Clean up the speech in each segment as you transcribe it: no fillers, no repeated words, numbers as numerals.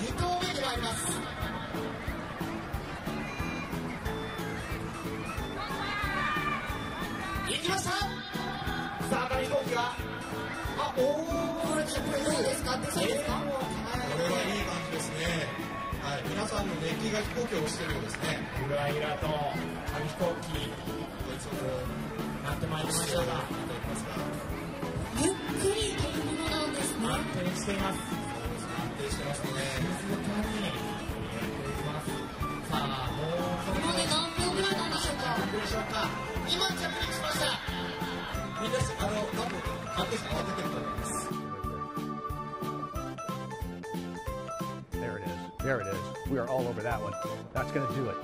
2投目に参ります。行きました。さあ紙飛行機がこれどうですか？ってそうですか？これはいい感じですね。はい、皆さんの熱気が飛行機を押してるようですね。ゆらゆらと紙飛行機なってまいりましたが、ゆっくりというものなんですね。安定しています。安定してますね。静かにやっていきます。さあ、もうここまで何秒ぐらいなんでしょうか？どうでしょうか。今着陸しました。みんな何分安定して慌ててると思います。There it is. There it is. We are all over that one. That's going to do it.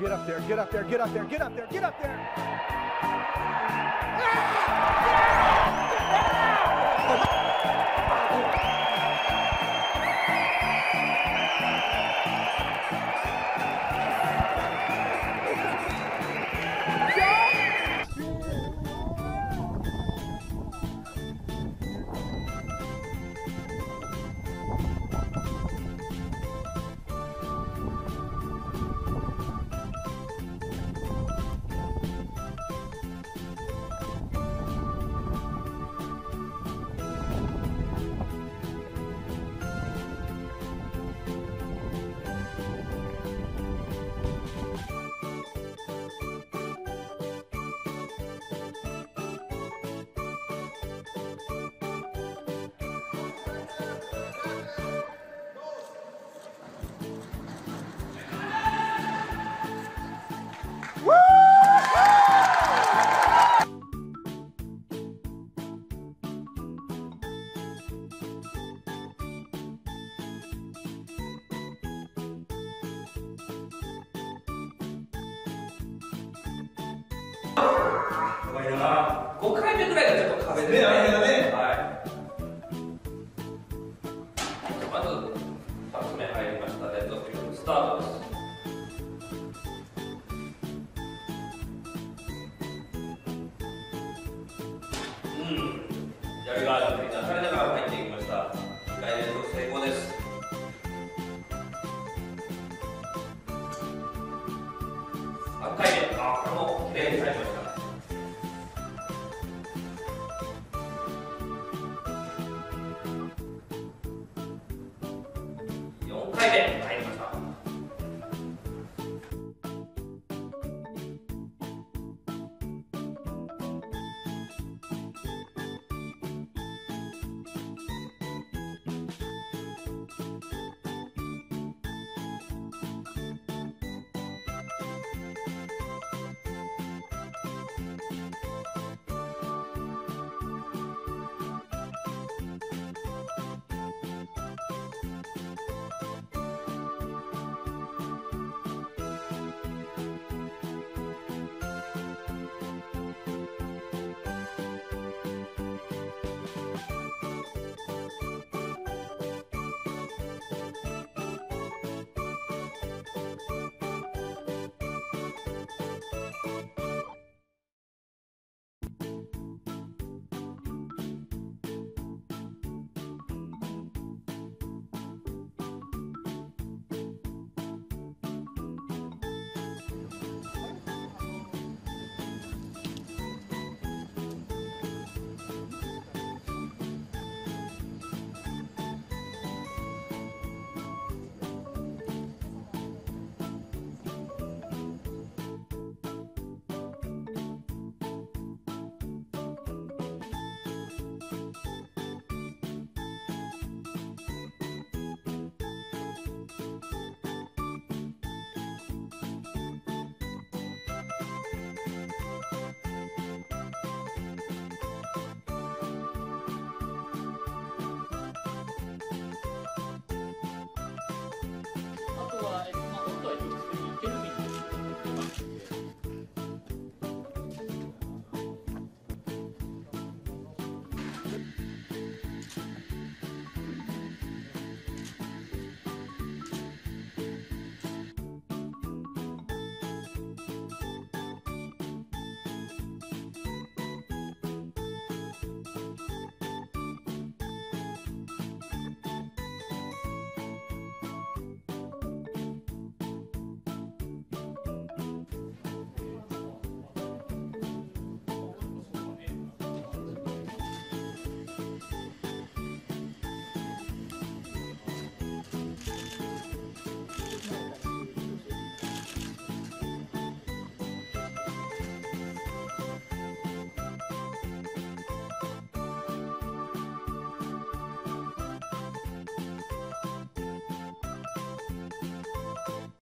Get up there, get up there, get up there, get up there, get up there.5回目ぐらいがちょっと壁ですね。はい。まず2つ目入りました。レッドフィルムスタートです。やりが出されながら入っていきました。2回連続成功です。3回目、これもきれいに入りました。4回目。